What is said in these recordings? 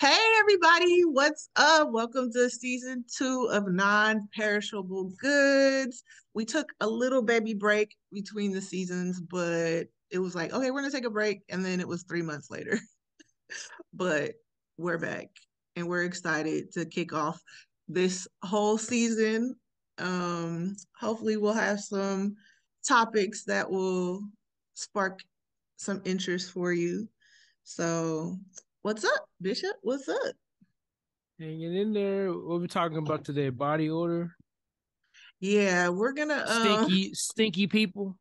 Hey everybody, what's up? Welcome to season 2 of Non-Perishable Goods. We took a little baby break between the seasons, but it was like, okay, we're gonna take a break, and then it was 3 months later. But we're back and we're excited to kick off this whole season. Hopefully we'll have some topics that will spark some interest for you. So, what's up, Bishop? What's up? Hanging in there. What we talking about today? Body odor, Yeah, we're gonna stinky people.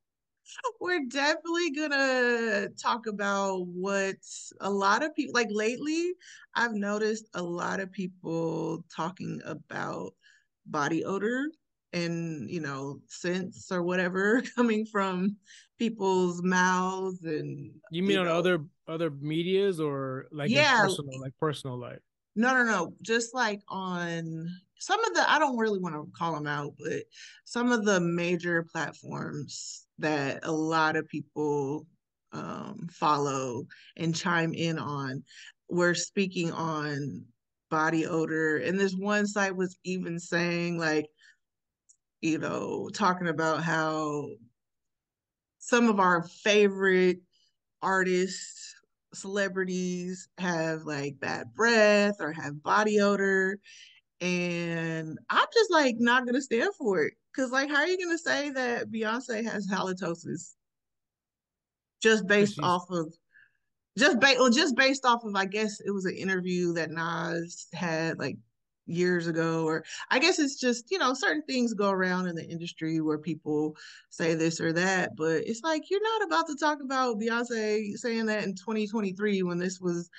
we're definitely gonna talk about what a lot of people like lately. I've noticed a lot of people talking about body odor and scents or whatever coming from people's mouths and You mean on other medias or like in yeah, personal life? no, just like on some of the, I don't really want to call them out, but some of the major platforms that a lot of people follow and chime in on, were speaking on body odor. And this one site was even saying, like, talking about how some of our favorite artists, celebrities have like bad breath or have body odor. And I'm just like not gonna stand for it. Cause like, how are you gonna say that Beyonce has halitosis just Because based she's off of just based off of, I guess it was an interview that Nas had like years ago, or I guess it's just, certain things go around in the industry where people say this or that, but it's like you're not about to talk about Beyonce saying that in 2023 when this was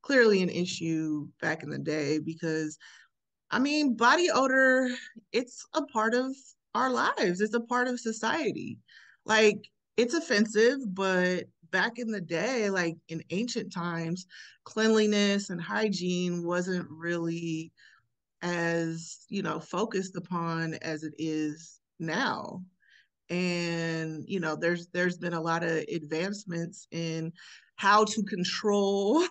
clearly an issue back in the day. Because I mean, body odor, it's a part of our lives. It's a part of society. Like, it's offensive, but back in the day, like in ancient times, cleanliness and hygiene wasn't really as, focused upon as it is now. And, there's been a lot of advancements in how to control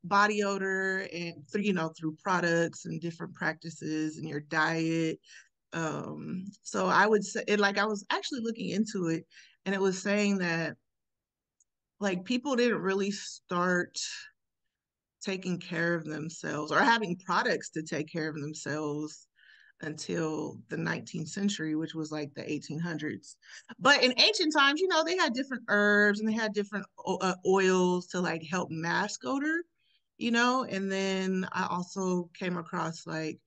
body odor, and through products and different practices in your diet. So I would say it, like, I was actually looking into it, and it was saying that like people didn't really start taking care of themselves or having products to take care of themselves until the 19th century, which was like the 1800s. But in ancient times, they had different herbs and they had different oils to like help mask odor. And then I also came across like,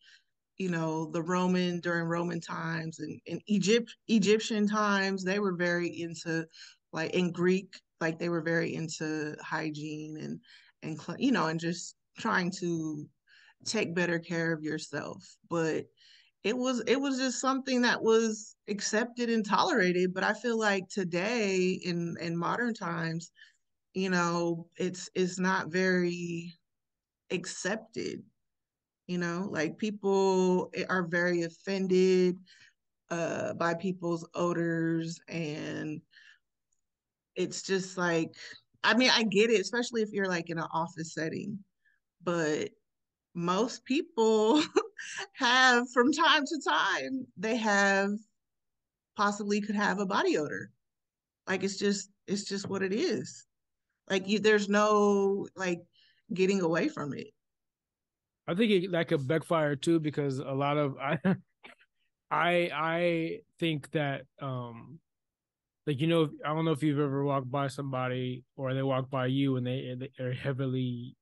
the during Roman times and Egyptian times, they were very into, like in Greek, like they were very into hygiene and just trying to take better care of yourself. But it was just something that was accepted and tolerated. But I feel like today in modern times, it's not very accepted. Like people are very offended by people's odors, and it's just like, I mean, I get it, especially if you're like in an office setting, but most people have, from time to time, they have possibly could have a body odor. Like, it's just what it is. Like, there's no like getting away from it. I think that could backfire too because a lot of I think that like I don't know if you've ever walked by somebody or they walk by you and they are heavily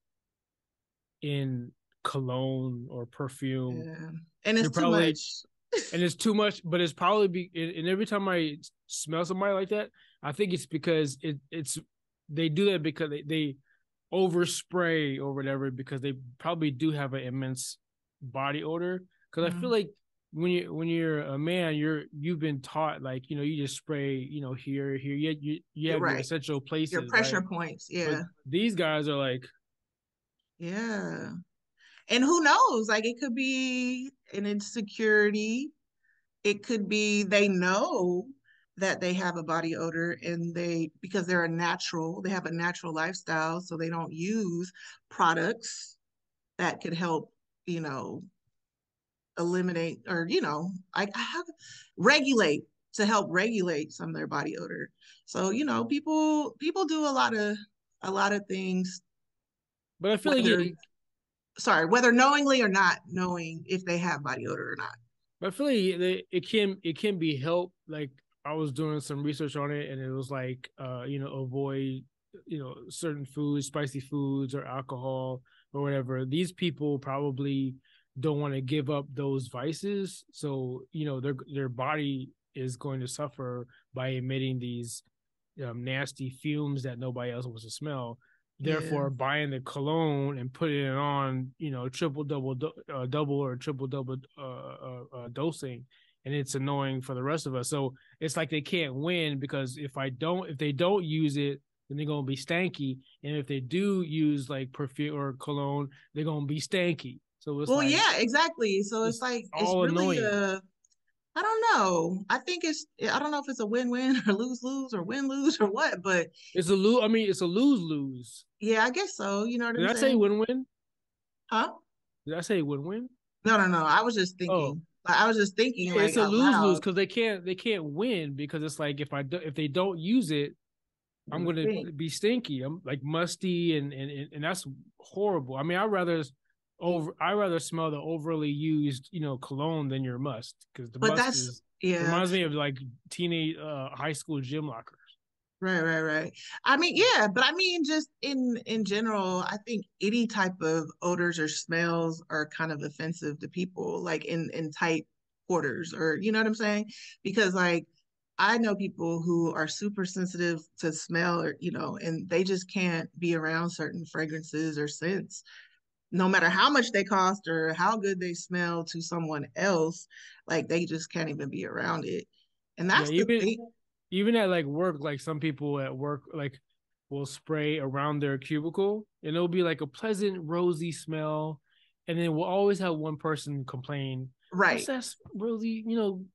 in cologne or perfume. Yeah. And You're it's too probably much. and it's too much, but it's probably and every time I smell somebody like that, I think it's because it's they do that because they overspray or whatever because they probably do have an immense body odor. Because I feel Mm. like when you're a man, you've been taught like you just spray here you You're have your right. essential Your places, pressure right? points. But Yeah. these guys are like Yeah. And who knows? Like, it could be an insecurity. It could be they know that they have a body odor, and because they have a natural lifestyle, so they don't use products. that could help, you know, eliminate or, you know, I have regulate to help regulate some of their body odor. So, you know, people do a lot of things, But I feel like whether whether knowingly or not knowing if they have body odor or not. I feel like it can be helped. Like I was doing some research on it, and it was like avoid certain foods, spicy foods, or alcohol or whatever. These people probably don't want to give up those vices, so their body is going to suffer by emitting these nasty fumes that nobody else wants to smell. Yeah. Therefore, buying the cologne and putting it on, triple double or triple double dosing, and it's annoying for the rest of us. So it's like they can't win, because if they don't use it, then they're gonna be stanky, and if they do use like perfume or cologne, they're gonna be stanky. So it's Well, like yeah, exactly. So it's it's like it's all really annoying. I don't know. I don't know if it's a win-win or lose-lose or win-lose or what, but It's a lose. I mean, it's a lose lose. yeah, I guess so. You know what Did I'm I say saying? win win? Huh? Did I say win win? No, no, no. I was just Oh, thinking. I was just thinking yeah, like it's a out lose lose, loud. because they can't win, because it's like if they don't use it, I'm gonna Think. be stinky. I'm like musty, and that's horrible. I mean, I rather smell the overly used cologne than your must, because the But must that's is yeah. reminds me of like teenage high school gym lockers. Right, right, right. I mean, yeah, but I mean, just in general, I think any type of odors or smells are kind of offensive to people, like in tight quarters, or you know what I'm saying? Because like I know people who are super sensitive to smell, or you know, and they just can't be around certain fragrances or scents, no matter how much they cost or how good they smell to someone else. Like they just can't even be around it, and Yeah, that's the thing. even at like work, like some people at work like will spray around their cubicle, and it'll be like a pleasant rosy smell, and then we'll always have one person complain, "What's Right. that rosy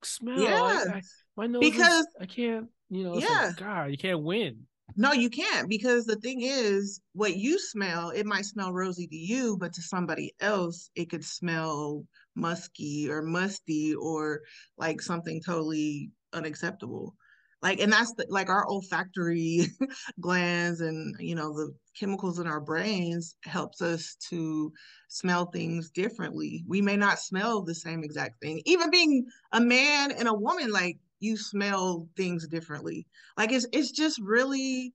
smell? Yeah. I my nose Because is I can't It's like yeah, God, you can't win." no, you can't because the thing is, what you smell, it might smell rosy to you, but to somebody else, it could smell musky or musty or like something totally unacceptable. Like, and that's like our olfactory glands and, you know, the chemicals in our brains helps us to smell things differently. We may not smell the same exact thing. Even being a man and a woman, like you smell things differently. Like it's just really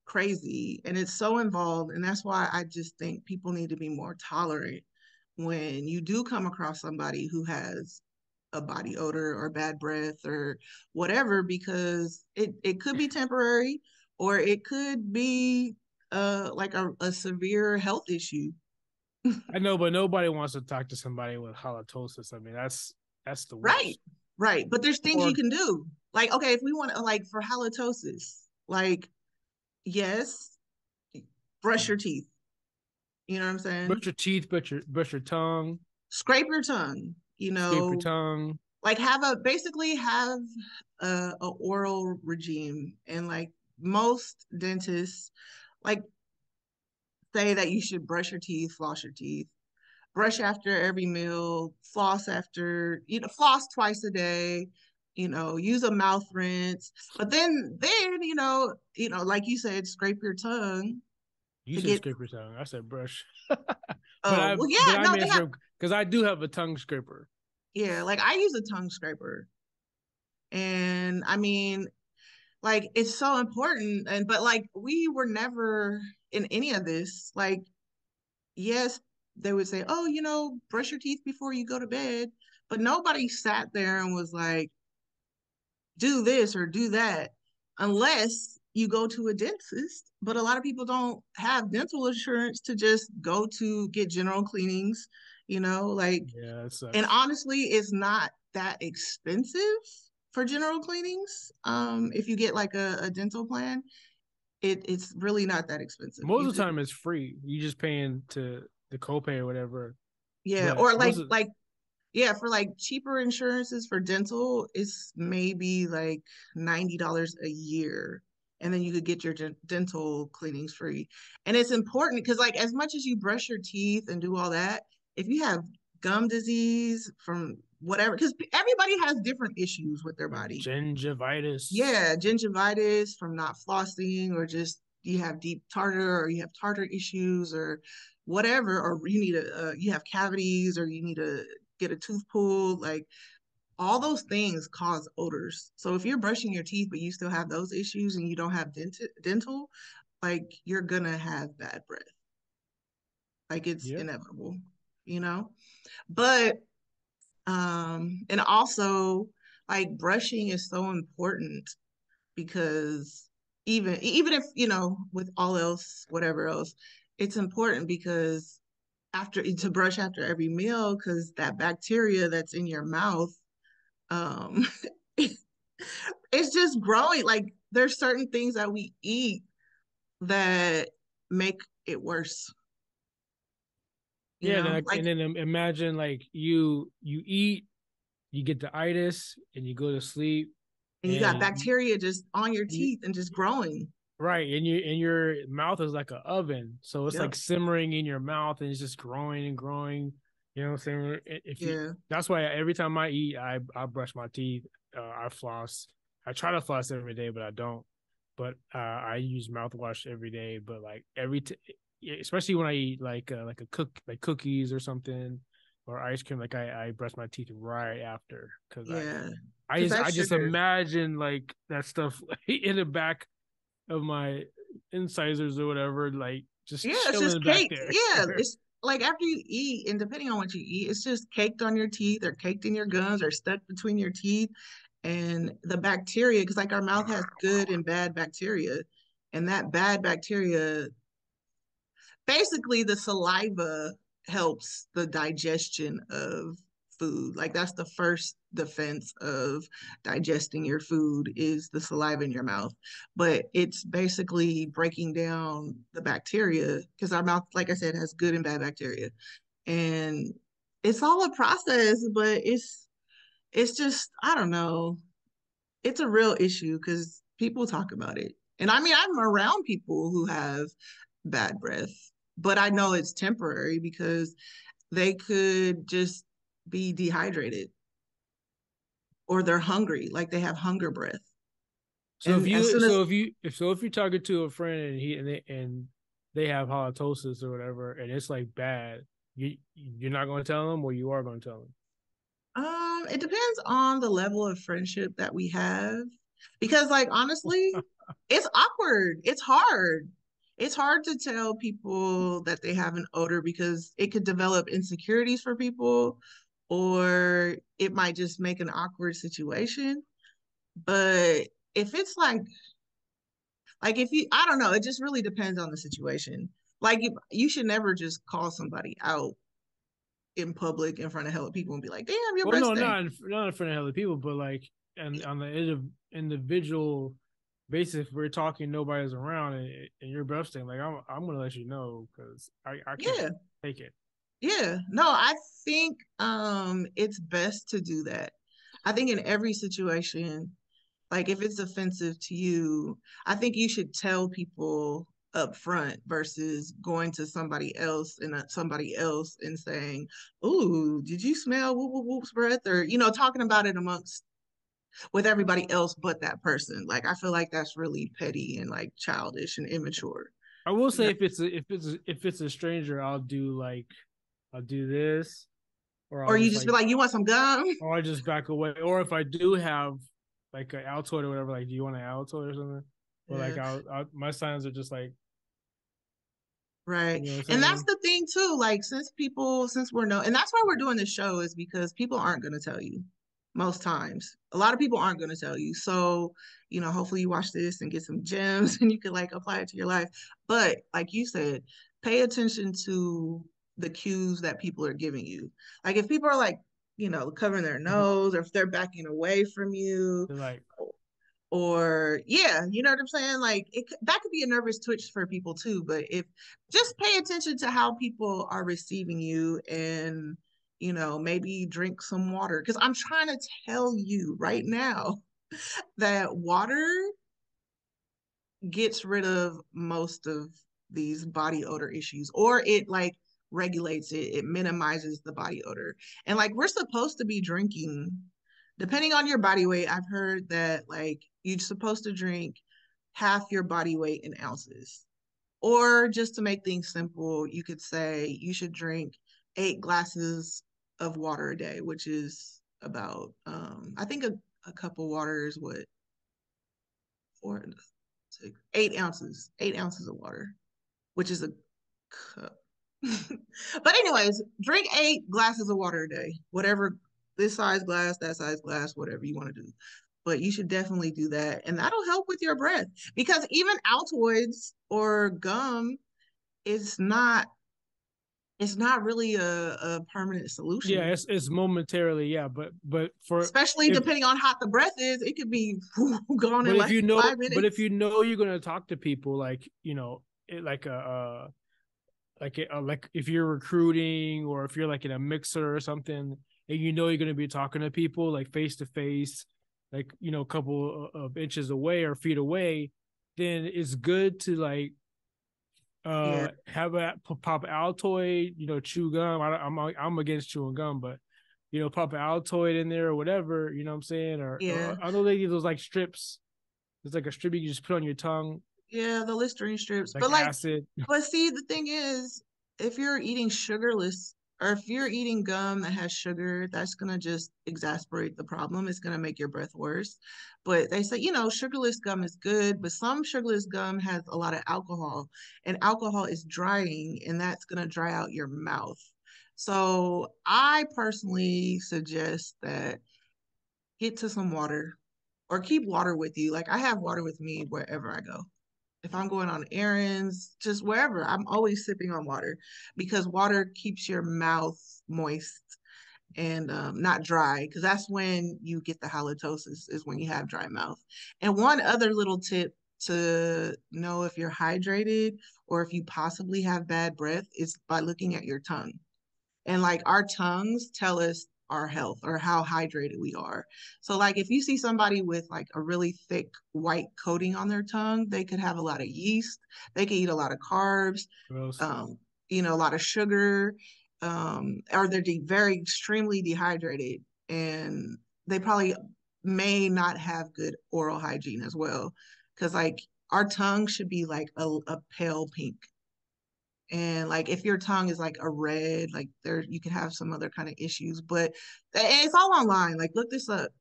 crazy and it's so involved. And that's why I just think people need to be more tolerant when you do come across somebody who has a body odor or bad breath or whatever, because it could be temporary or it could be like a severe health issue. I know, but nobody wants to talk to somebody with halitosis. I mean, that's the Right. worst. Right. But there's things you Or can do. Like, okay, if we want to, like, for halitosis, like, yes, brush your teeth. You know what I'm saying? brush your teeth, brush your tongue, Scrape your tongue, you scrape your know, tongue. like basically have a oral regime. And like most dentists, like say that you should brush your teeth, floss your teeth, brush after every meal, floss after, you know, floss twice a day, you know, use a mouth rinse. But then, like you said, scrape your tongue You to said get, scrape your tongue. I said brush. oh, well, But yeah, I no, made they have, sure, because I do have a tongue scraper. yeah, like I use a tongue scraper. And I mean, like it's so important. And but like we were never in any of this. Like, yes, they would say, oh, you know, brush your teeth before you go to bed. But nobody sat there and was like, do this or do that unless you go to a dentist. But a lot of people don't have dental insurance to just go to get general cleanings, you know, like, Yeah, that and sucks. honestly, it's not that expensive for general cleanings. If you get like a dental plan, it's really not that expensive. Most You of the could, time it's free. You just paying to the copay or whatever. yeah, But or most of like yeah, for like cheaper insurances for dental, it's maybe like $90 a year. and then you could get your dental cleanings free. And it's important because, like, as much as you brush your teeth and do all that, if you have gum disease from whatever, because everybody has different issues with their Like body. gingivitis. Yeah, gingivitis from not flossing, or just you have deep tartar, or you have tartar issues, or whatever, or you need you have cavities, or you need to get a tooth pulled. Like, all those things cause odors. So if you're brushing your teeth but you still have those issues and you don't have dental, like, you're gonna have bad breath. Like, it's Yeah. inevitable, you know? But and also, like, brushing is so important because even if, with all else, whatever else, it's important because after to brush after every meal, because that bacteria that's in your mouth, um it's just growing. Like, there's certain things that we eat that make it worse, Yeah, like, and then imagine like you eat, you get the itis, and you go to sleep, and you got and bacteria just on your you, teeth and just growing. right, and your mouth is like an oven, so it's like Yep. simmering in your mouth, and it's just growing and growing. You know what I'm saying? If you, Yeah. that's why every time I eat, I brush my teeth, I floss. I try to floss every day, but I don't. But I use mouthwash every day. But like especially when I eat like like cookies or something or ice cream, like I brush my teeth right after because Yeah. I Because just that's I just sugar. imagine like that stuff in the back of my incisors or whatever, like just Yeah, it's just chilling back caked. there. Yeah, it's like after you eat, and depending on what you eat, it's just caked on your teeth, or caked in your gums, or stuck between your teeth. And the bacteria, because, like, our mouth has good and bad bacteria, and that bad bacteria, basically, the saliva helps the digestion of food. Like, that's the first defense of digesting your food, is the saliva in your mouth. But it's basically breaking down the bacteria, because our mouth, like I said, has good and bad bacteria. And it's all a process, but it's just, I don't know. It's a real issue because people talk about it. And I mean, I'm around people who have bad breath, but I know it's temporary because they could just be dehydrated, or they're hungry, like they have hunger breath. So And as soon as, if you're talking to a friend and they have halitosis or whatever and it's like bad, you're not going to tell them, or you are going to tell them. it depends on the level of friendship that we have. Because, like, honestly, it's awkward. It's hard. It's hard to tell people that they have an odor because it could develop insecurities for people, or it might just make an awkward situation. But if it's like if you, I don't know, it just really depends on the situation. Like, you should never just call somebody out in public in front of hella people and be like, "Damn, your Well, breath no, stink." not in front of other people, but like, and on the individual basis, if we're talking, nobody's around, and you're breathing, like I'm gonna let you know because I can't Yeah. take it. Yeah, no, I think it's best to do that. I think in every situation, like, if it's offensive to you, I think you should tell people up front versus going to somebody else and somebody else and saying, "Ooh, did you smell whoop whoop whoop's breath?" Or, talking about it amongst with everybody else but that person. Like, I feel like that's really petty and, like, childish and immature. I will You say know? if it's a stranger, I'll do this, or Or I'll you just just be like, "You want some gum?" or I just back away, or if I do have like an Altoid or whatever, like, do you want an Altoid or something? Or like Yeah. my signs are just like, Right. you know what I'm And that's saying? the thing too. Like, since we're no, and that's why we're doing this show, is because people aren't going to tell you most times. A lot of people aren't going to tell you. So, hopefully you watch this and get some gems and you can, like, apply it to your life. But like you said, pay attention to the cues that people are giving you. Like, if people are, like, covering their nose, or if they're backing away from you, They're like, or, yeah, you know what I'm saying? Like, that could be a nervous twitch for people too. But if just pay attention to how people are receiving you, and maybe drink some water, because I'm trying to tell you right now that water gets rid of most of these body odor issues, or it like regulates it, it minimizes the body odor. And like we're supposed to be drinking, depending on your body weight, I've heard that like you're supposed to drink half your body weight in ounces. Or just to make things simple, you could say you should drink 8 glasses of water a day, which is about I think a cup of water is what, 4, 6, 8 ounces, 8 ounces of water, which is a cup. But anyways, drink 8 glasses of water a day, whatever, this size glass, that size glass, whatever you want to do. But you should definitely do that, and that'll help with your breath, because even Altoids or gum is not, it's not really a permanent Yeah, solution. it's momentarily, yeah, but for Especially if depending on how hot the breath is, it could be gone in but if like you know 5 minutes. you're gonna talk to people, like, like like if you're recruiting, or if you're like in a mixer or something, and you're gonna be talking to people like face to face, like, a couple of inches away or feet away, then it's good to like Yeah, have a pop Altoid, chew gum. I'm against chewing gum, but pop an Altoid in there or whatever, you know what I'm saying? yeah, Or I know they give those like strips. There's like a strip you can just put on your tongue, yeah, the Listerine strips. like But like, acid. but see, the thing is, if you're eating sugarless, or if you're eating gum that has sugar, that's gonna just exasperate the problem. It's gonna make your breath worse. But they say, sugarless gum is good, but some sugarless gum has a lot of alcohol, and alcohol is drying, and that's gonna dry out your mouth. So I personally suggest that get to some water, or keep water with you. Like I have water with me wherever I go. If I'm going on errands, just wherever, I'm always sipping on water, because water keeps your mouth moist and not dry. Because that's when you get the halitosis, is when you have dry mouth. And one other little tip to know if you're hydrated or if you possibly have bad breath is by looking at your tongue. And like our tongues tell us our health or how hydrated we are. So like if you see somebody with like a really thick white coating on their tongue, they could have a lot of yeast, they could eat a lot of carbs, Gross. um, a lot of sugar, or they're very extremely dehydrated, and they probably may not have good oral hygiene as well. Because like our tongue should be like a pale pink, and like if your tongue is like a red, like there you could have some other kind of issues. But it's all online, like look this up.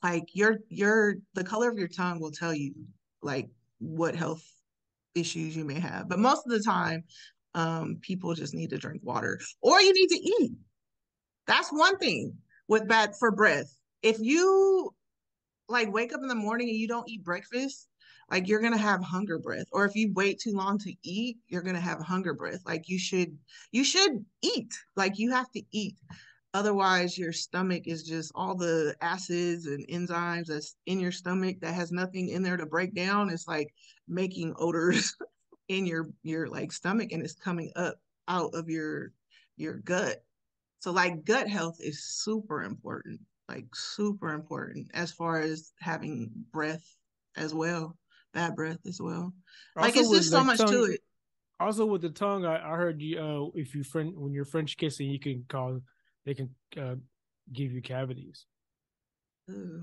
Like your the color of your tongue will tell you like what health issues you may have. But most of the time, people just need to drink water, or you need to eat. That's one thing with bad for breath. If you like wake up in the morning and you don't eat breakfast, like you're gonna have hunger breath. Or if you wait too long to eat, you're gonna have hunger breath. Like you should eat. Like you have to eat. Otherwise, your stomach is just all the acids and enzymes that's in your stomach that has nothing in there to break down. It's like making odors in your like stomach, and it's coming up out of your gut. So like gut health is super important, like super important as far as having breath as well, bad breath as well. Like Also it's with just so like much to tongue, it. also with the tongue, I heard you, if you French when you're French kissing, they can give you cavities. Ugh.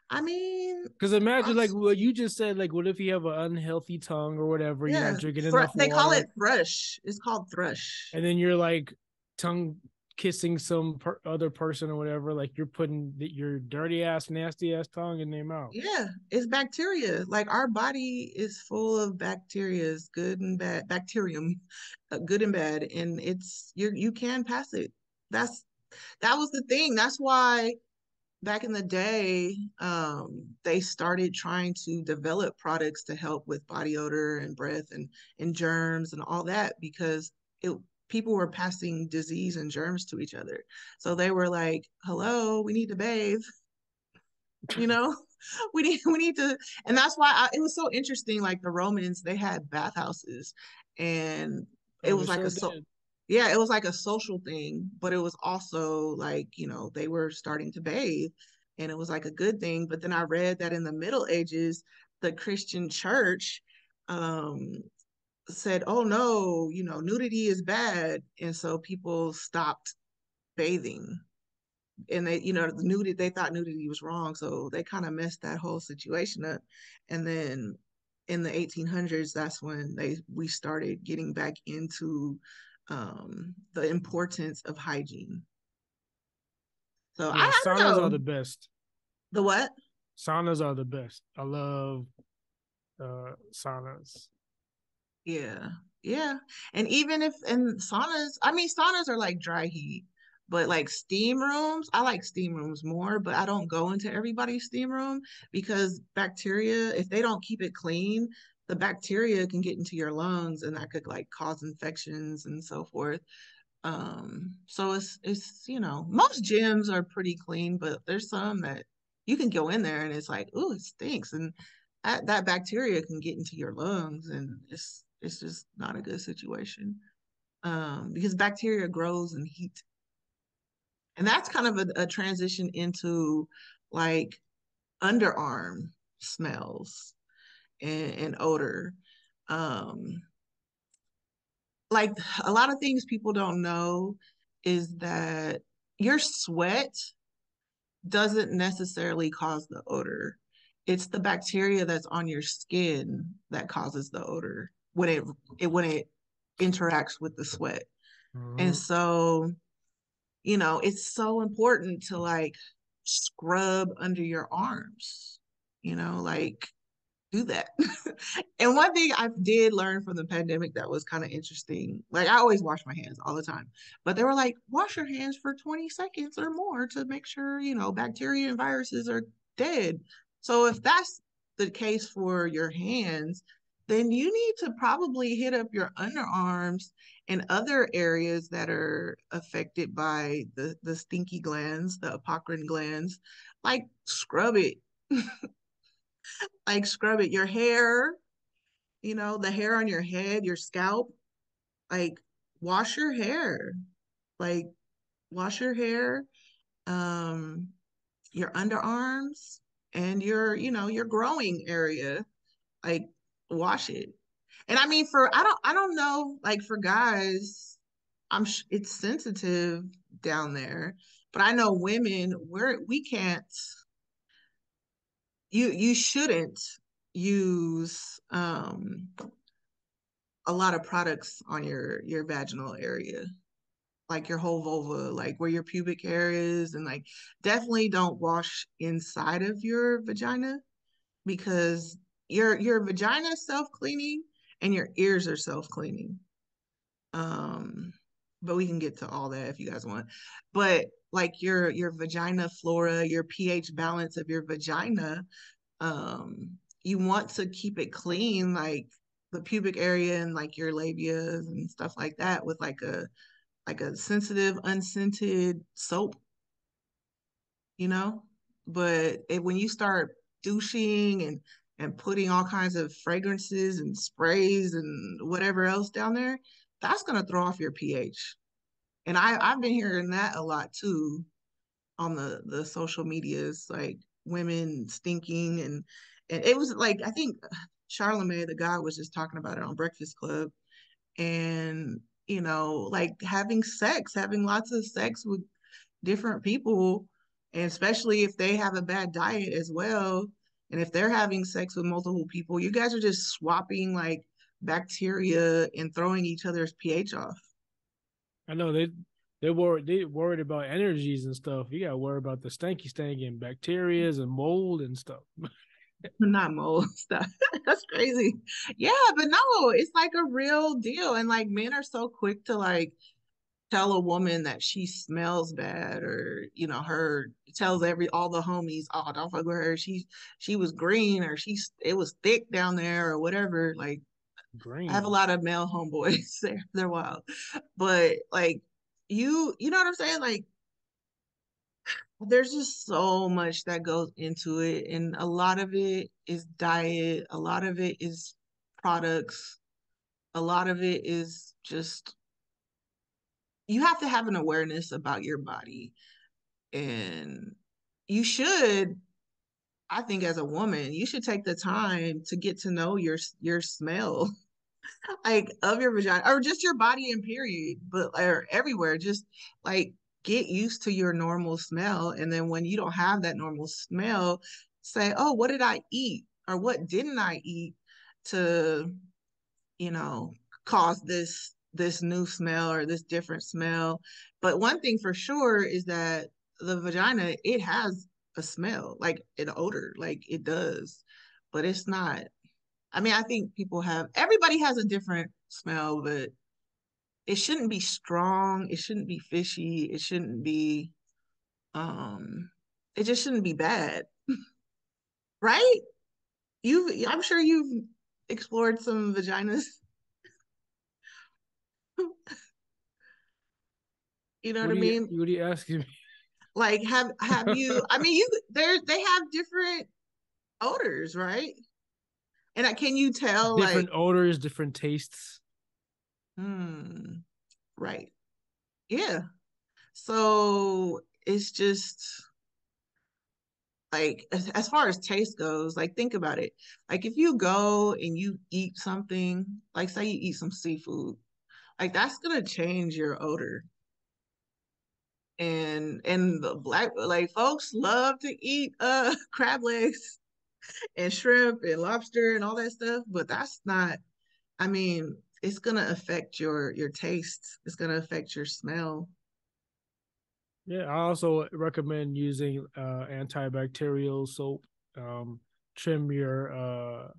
I mean, Because I'm, imagine like what you just said, like what if you have an unhealthy tongue or whatever, you're yeah, not drinking enough they call water, it thrush. It's called thrush. and then you're like tongue kissing some other person or whatever, like you're putting your dirty ass, nasty ass tongue in their mouth. Yeah, it's bacteria. Like our body is full of bacteria, good and bad, bacterium, good and bad, and you can pass it. That's that was the thing. That's why back in the day, they started trying to develop products to help with body odor and breath and germs and all that, because it people were passing disease and germs to each other. So they were like, "Hello, we need to bathe." You know, we need to, and that's why it was so interesting. Like the Romans, they had bathhouses, and it Oh, they was like sure did. yeah, it was like a social thing, but it was also like, they were starting to bathe, and it was like a good thing. But then I read that in the Middle Ages, the Christian church said, oh no, nudity is bad. And so people stopped bathing. And they thought nudity was wrong. So they kind of messed that whole situation up. And then in the 1800s, that's when we started getting back into the importance of hygiene. So Yeah, I don't saunas are know. the best. The what? Saunas are the best. I love saunas. Yeah. Yeah. And even if in saunas, I mean, saunas are like dry heat, but like steam rooms, I like steam rooms more, but I don't go into everybody's steam room because bacteria, if they don't keep it clean, the bacteria can get into your lungs and that could like cause infections and so forth. So it's most gyms are pretty clean, but there's some that you can go in there and it's like, oh, it stinks. And that bacteria can get into your lungs and it's just not a good situation. Because bacteria grows in heat. And that's kind of a transition into like underarm smells and odor. Um, like a lot of things people don't know is that your sweat doesn't necessarily cause the odor. It's the bacteria that's on your skin that causes the odor when it interacts with the sweat. And Mm-hmm. so, it's so important to like scrub under your arms, like do that. And one thing I did learn from the pandemic that was kind of interesting, like I always wash my hands all the time, but they were like, wash your hands for 20 seconds or more to make sure, bacteria and viruses are dead. So if that's the case for your hands, then you need to probably hit up your underarms and other areas that are affected by the stinky glands, the apocrine glands, like scrub it. Like scrub it. Your hair, the hair on your head, your scalp, like wash your hair. Like wash your hair, um, your underarms and your growing area. Like wash it. And I mean I don't know, like for guys, it's sensitive down there, but I know women we can't you shouldn't use a lot of products on your vaginal area, like your whole vulva, like where your pubic hair is, and like definitely don't wash inside of your vagina because your vagina is self-cleaning and your ears are self-cleaning. Um, but we can get to all that if you guys want. But like your vagina flora, your pH balance of your vagina, um, you want to keep it clean, like the pubic area and like your labia and stuff like that with like a sensitive, unscented soap, you know? But when you start douching and putting all kinds of fragrances and sprays and whatever else down there, that's gonna throw off your pH. And I've been hearing that a lot too on the social medias, like women stinking and it was like I think Charlemagne the guy was just talking about it on Breakfast Club and like having lots of sex with different people, and especially if they have a bad diet as well, and if they're having sex with multiple people, you guys are just swapping like bacteria and throwing each other's pH off. I know they worried about energies and stuff. You gotta worry about the stanky stank and bacterias and mold and stuff. Not mold stuff. That's crazy. Yeah, but no, it's like a real deal. And like men are so quick to like tell a woman that she smells bad or her tells all the homies, oh, don't fuck with her. She was green or it was thick down there or whatever. Like I have a Green. lot of male homeboys. They're wild. But like you know what I'm saying? Like there's just so much that goes into it, and a lot of it is diet, a lot of it is products, a lot of it is just you have to have an awareness about your body, and you should I think as a woman, you should take the time to get to know your smell, like of your vagina or just your body in period, but or everywhere. Just like get used to your normal smell. And then when you don't have that normal smell, say, oh, what did I eat? Or what didn't I eat to, you know, cause this new smell or this different smell. But one thing for sure is that the vagina, it has a smell, like an odor, like it does, but it's not. I mean, I think everybody has a different smell, but it shouldn't be strong. It shouldn't be fishy. It shouldn't be, um, it just shouldn't be bad, right? I'm sure you've explored some vaginas. You know what I mean? What are you asking me? Like, have you? I mean, they have different odors, right? And can you tell, like, Different odors, different tastes. hmm, right? Yeah. So it's just like as far as taste goes, like think about it. Like if you go and you eat something, like say you eat some seafood, like that's gonna change your odor. And the black like folks love to eat crab legs and shrimp and lobster and all that stuff, but that's not, I mean, it's gonna affect your taste. It's gonna affect your smell. Yeah, I also recommend using antibacterial soap. Um, Trim your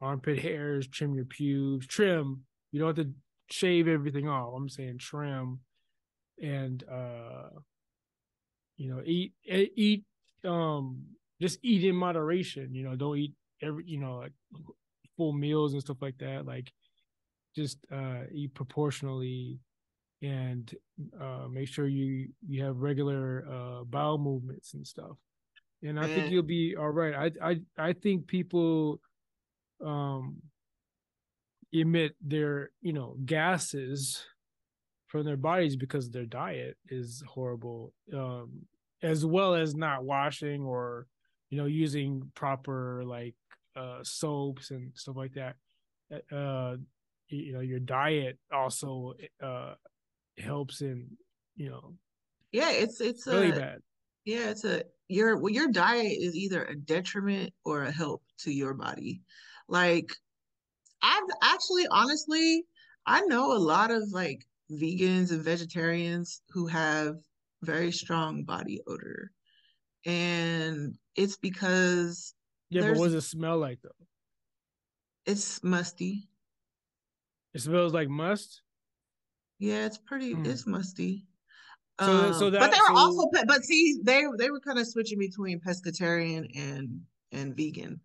armpit hairs, trim your pubes, trim. You don't have to shave everything off. I'm saying trim and eat just eat in moderation. Don't eat like full meals and stuff like that. Like just eat proportionally and make sure you have regular bowel movements and stuff. And I think And you'll be all right. I think people um emit their gases from their bodies because their diet is horrible, as well as not washing or using proper like soaps and stuff like that. uh your diet also helps in you know yeah, it's really a bad. yeah, it's a your diet is either a detriment or a help to your body. Like I've actually honestly, I know a lot of like vegans and vegetarians who have very strong body odor. And it's because Yeah, but what there's does it smell like though? it's musty. It smells like must. Yeah, Mm. it's musty. So so But they that were so also but see they were kind of switching between pescatarian and vegan.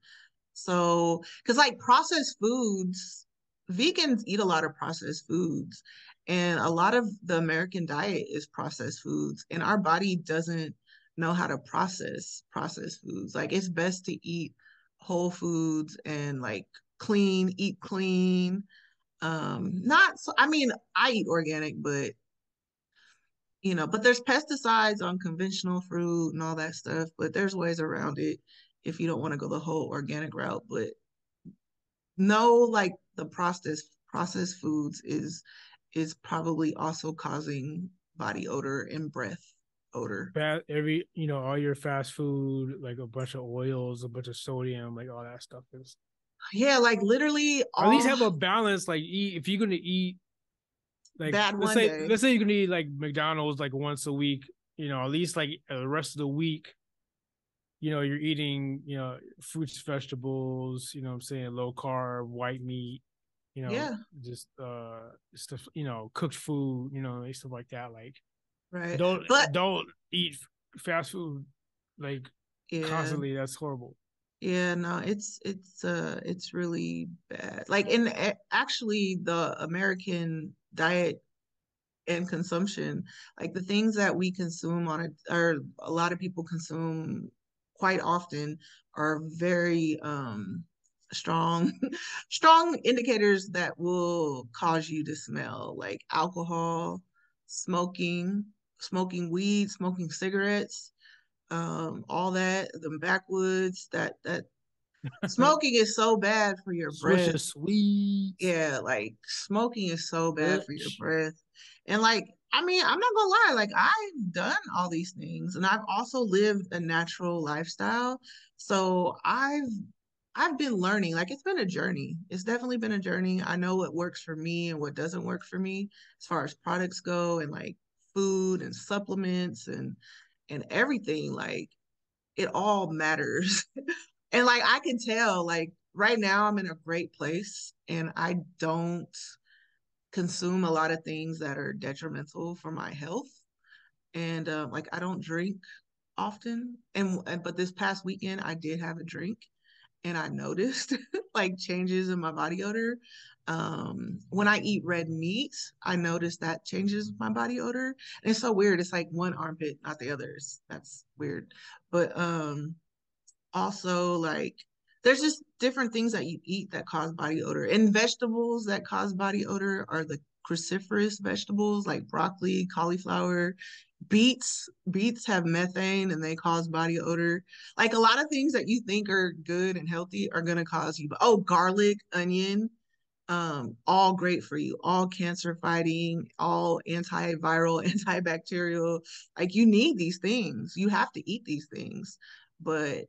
So, because like processed foods, vegans eat a lot of processed foods, and a lot of the American diet is processed foods, and our body doesn't know how to process processed foods. Like it's best to eat whole foods and like eat clean. Not so, I mean, I eat organic, but but there's pesticides on conventional fruit and all that stuff, but there's ways around it if you don't want to go the whole organic route. But no, like the processed foods is probably also causing body odor and breath odor. every all your fast food, like a bunch of oils, a bunch of sodium, like all that stuff is. Yeah, like literally At least all have a balance. Like eat if you're gonna eat, like bad let's one say day. let's say you're gonna eat like McDonald's like once a week. At least like the rest of the week, you're eating fruits, vegetables. I'm saying low carb, white meat. Yeah, Just stuff. Cooked food. Stuff like that. Like right. don't But don't eat fast food like yeah, constantly. That's horrible. yeah, no, it's really bad. Like actually the American diet and consumption, like the things that we consume on it, or a lot of people consume quite often, are very strong, strong indicators that will cause you to smell, like alcohol, smoking, smoking weed, smoking cigarettes, all that, the backwoods, that smoking is so bad for your breath. Swisher sweets. Yeah, like smoking is so bad for your Dutch. breath. And like, I mean, I'm not gonna lie, like I've done all these things and I've also lived a natural lifestyle. So I've been learning, like it's been a journey. It's definitely been a journey. I know what works for me and what doesn't work for me as far as products go and like food and supplements and everything. Like it all matters. And like I can tell, like right now I'm in a great place and I don't consume a lot of things that are detrimental for my health. And like I don't drink often. And but this past weekend I did have a drink and I noticed like changes in my body odor. When I eat red meat, I notice that changes my body odor. And it's so weird. It's like one armpit, not the others. That's weird. But also like there's just different things that you eat that cause body odor. And vegetables that cause body odor are the cruciferous vegetables like broccoli, cauliflower, beets. Beets have methane and they cause body odor. Like a lot of things that you think are good and healthy are going to cause you. Oh, garlic, onion, all great for you, all cancer fighting, all antiviral, antibacterial. Like you need these things. You have to eat these things, but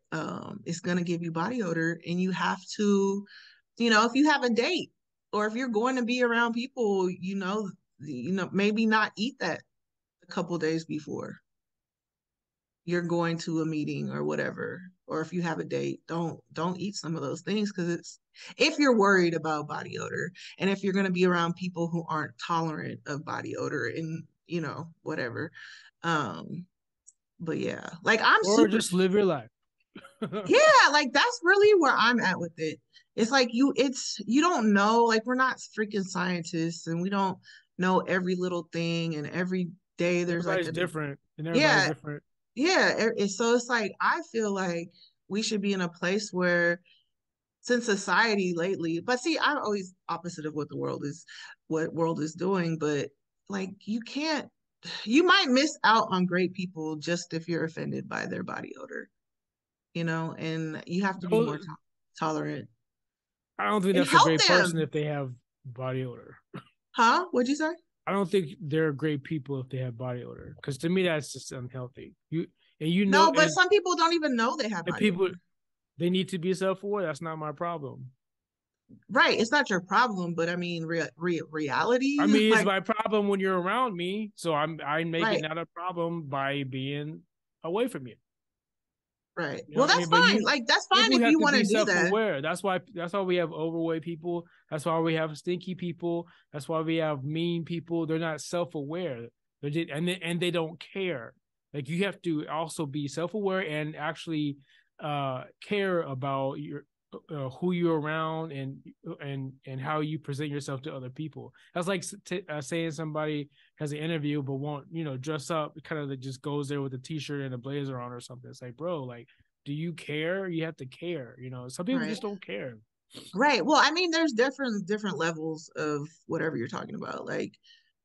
it's gonna give you body odor, and you have to, if you have a date or if you're going to be around people, maybe not eat that a couple days before you're going to a meeting or whatever, or if you have a date, don't eat some of those things because it's if you're worried about body odor and if you're going to be around people who aren't tolerant of body odor and whatever. um but yeah, like I'm Or super, just live your life. yeah, like that's really where I'm at with it. It's like you don't know, like we're not freaking scientists and we don't know every little thing, and every day there's like Everybody's a different and everybody's yeah. different. Yeah, so it's like I feel like we should be in a place where, since society lately, but see, I'm always opposite of what world is doing, but like you might miss out on great people just if you're offended by their body odor, and you have to be more No, tolerant I don't think and that's a help great person them. if they have body odor. Huh? What'd you say? I don't think they're great people if they have body odor. Because to me, that's just unhealthy. No, but some people don't even know they have and body people odor. they need to be self-aware. That's not my problem. Right, it's not your problem, but I mean, I reality, mean, it's like, my problem when you're around me, so I make it right. not a problem by being away from you. Right. You know Well, what I that's mean? But fine. you Like that's fine people if have you to want be to do that. self-aware. That's why we have overweight people. That's why we have stinky people. That's why we have mean people. They're not self-aware. And they don't care. Like you have to also be self-aware and actually care about your who you're around and how you present yourself to other people. That's like saying somebody has an interview but won't dress up, kind of just goes there with a t-shirt and a blazer on or something. It's like, bro, like, do you care? You have to care. Some people Right. just don't care. Right. Well, I mean, there's different levels of whatever you're talking about. Like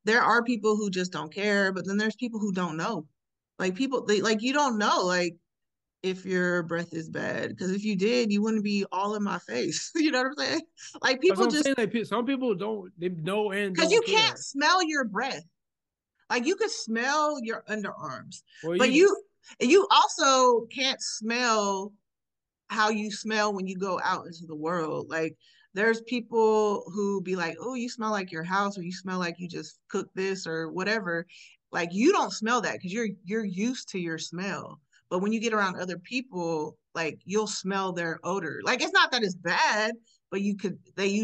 there are people who just don't care, but then there's people who don't know. Like like you don't know like if your breath is bad because if you did, you wouldn't be all in my face. You know what I'm saying? Like That's people what I'm just saying. Like some people don't, they know and because you don't can't care. smell your breath. Like you could smell your underarms, Well, but you you also can't smell how you smell when you go out into the world. Like there's people who be like, "Oh, you smell like your house," or "You smell like you just cooked this," or whatever. Like you don't smell that because you're used to your smell. But when you get around other people, like you'll smell their odor. Like it's not that it's bad, but you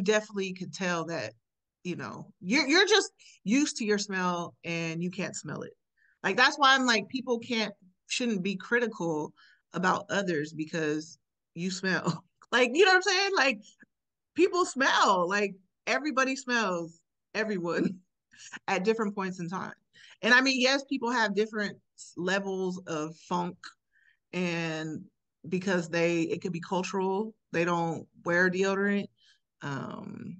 definitely could tell that, you're just used to your smell and you can't smell it. Like that's why I'm like people shouldn't be critical about others because you smell. Like, you know what I'm saying? Like people smell, like everybody smells everyone at different points in time. And I mean, yes, people have different levels of funk and because it could be cultural, they don't wear deodorant. Um,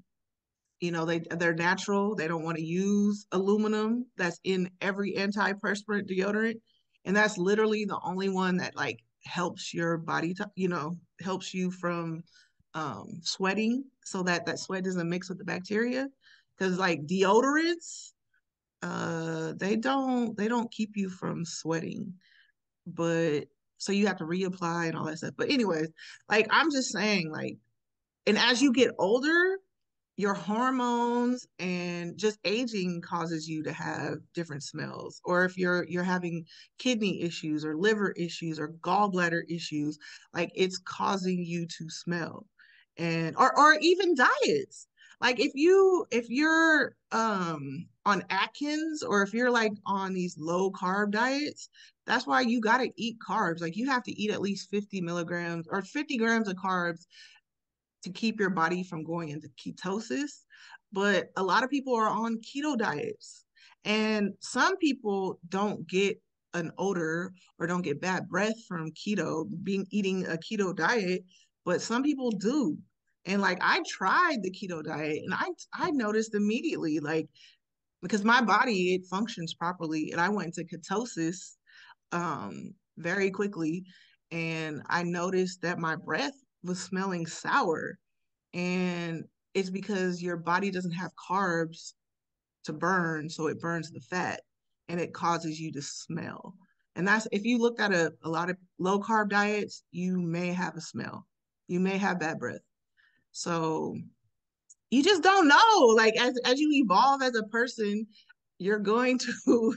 they're natural. They don't want to use aluminum that's in every antiperspirant deodorant. And that's literally the only one that like helps your body to, helps you from sweating so that that sweat doesn't mix with the bacteria. Because like deodorants, they don't keep you from sweating, but so you have to reapply and all that stuff. But anyways, like I'm just saying, like, and as you get older, your hormones and just aging causes you to have different smells. Or if you're having kidney issues or liver issues or gallbladder issues, like it's causing you to smell. And or even diets. Like if you're on Atkins, or if you're like on these low carb diets, that's why you got to eat carbs. Like you have to eat at least 50 milligrams or 50 grams of carbs to keep your body from going into ketosis. But a lot of people are on keto diets, and some people don't get an odor or don't get bad breath from keto being eating a keto diet, but some people do. And like I tried the keto diet and I noticed immediately, like, because my body, it functions properly, and I went into ketosis very quickly, and I noticed that my breath was smelling sour. And it's because your body doesn't have carbs to burn, so it burns the fat and it causes you to smell. And that's, if you looked at a lot of low carb diets, you may have a smell. You may have bad breath. So you just don't know. Like as you evolve as a person, you're going to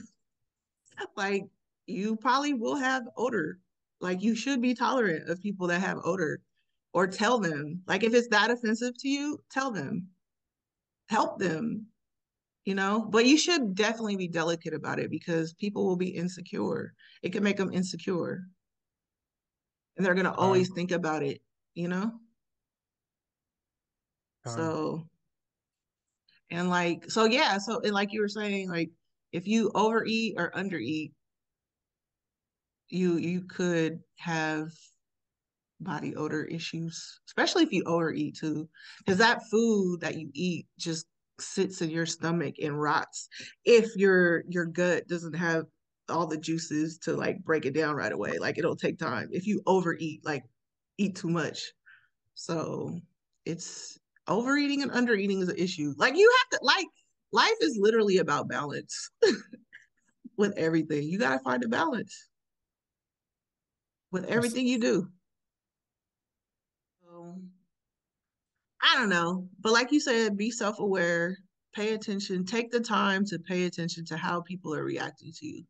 like you probably will have odor. Like you should be tolerant of people that have odor, or tell them. Like if it's that offensive to you, tell them, help them, But you should definitely be delicate about it because people will be insecure. It can make them insecure, and they're going to Con, always think about it, you know? con. So, and like, so yeah, so, and like you were saying, like, if you overeat or undereat, you could have body odor issues, especially if you overeat too, because that food that you eat just sits in your stomach and rots if your gut doesn't have all the juices to like break it down right away. Like it'll take time if you overeat, like eat too much. So it's overeating and undereating is an issue. Like you have to like life is literally about balance with everything. You got to find a balance with That's everything you do. So I don't know. But like you said, be self aware, pay attention, take the time to pay attention to how people are reacting to you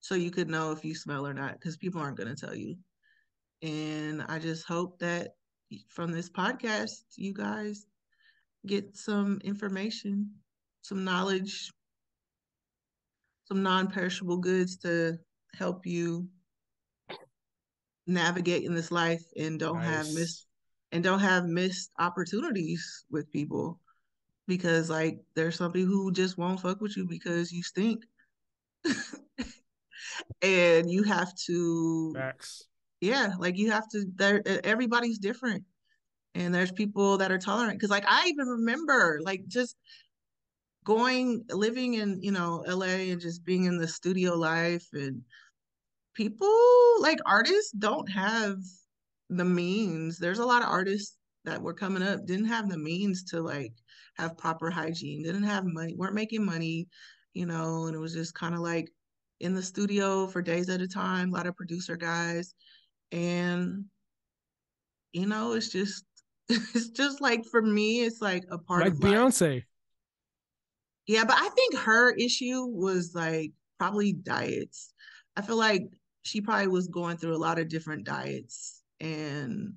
so you could know if you smell or not, because people aren't going to tell you. And I just hope that from this podcast, you guys get some information, some knowledge, some non perishable goods to help you navigate in this life and nice. don't have missed opportunities with people, because like there's some people who just won't fuck with you because you stink. And you have to, Facts. yeah, like you have to, there, everybody's different. And there's people that are tolerant. Because like I even remember like just living in, LA and just being in the studio life, and people like artists don't have the means. There's a lot of artists that were coming up, didn't have the means to like have proper hygiene, didn't have money, weren't making money, and it was just kind of like in the studio for days at a time, a lot of producer guys. And, it's just, it's just like for me, it's like a part Like of life. Beyonce. Yeah, but I think her issue was like probably diets. I feel like she probably was going through a lot of different diets, and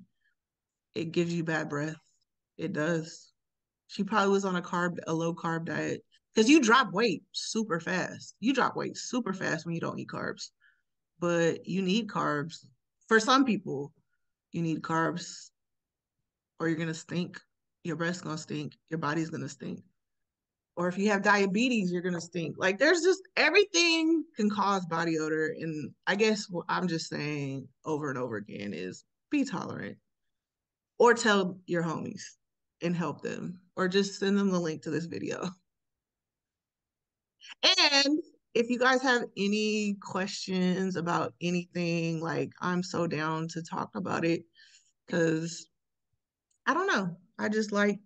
it gives you bad breath. It does. She probably was on a low carb diet, because you drop weight super fast. You drop weight super fast when you don't eat carbs, but you need carbs. For some people, you need carbs or you're going to stink. Your breath's going to stink. Your body's going to stink. Or if you have diabetes, you're going to stink. Like there's just everything can cause body odor. And I guess what I'm just saying over and over again is be tolerant, or tell your homies and help them, or just send them the link to this video. And if you guys have any questions about anything, like I'm so down to talk about it because I don't know. I just like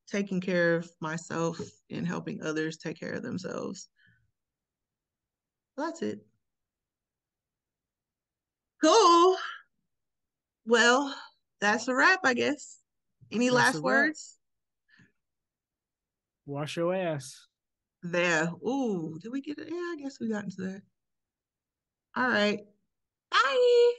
taking care of myself and helping others take care of themselves. That's it. Cool. Well, that's a wrap, I guess. Any That's a last wrap. words? Wash your ass. There. Ooh, did we get it? Yeah, I guess we got into that. All right. Bye.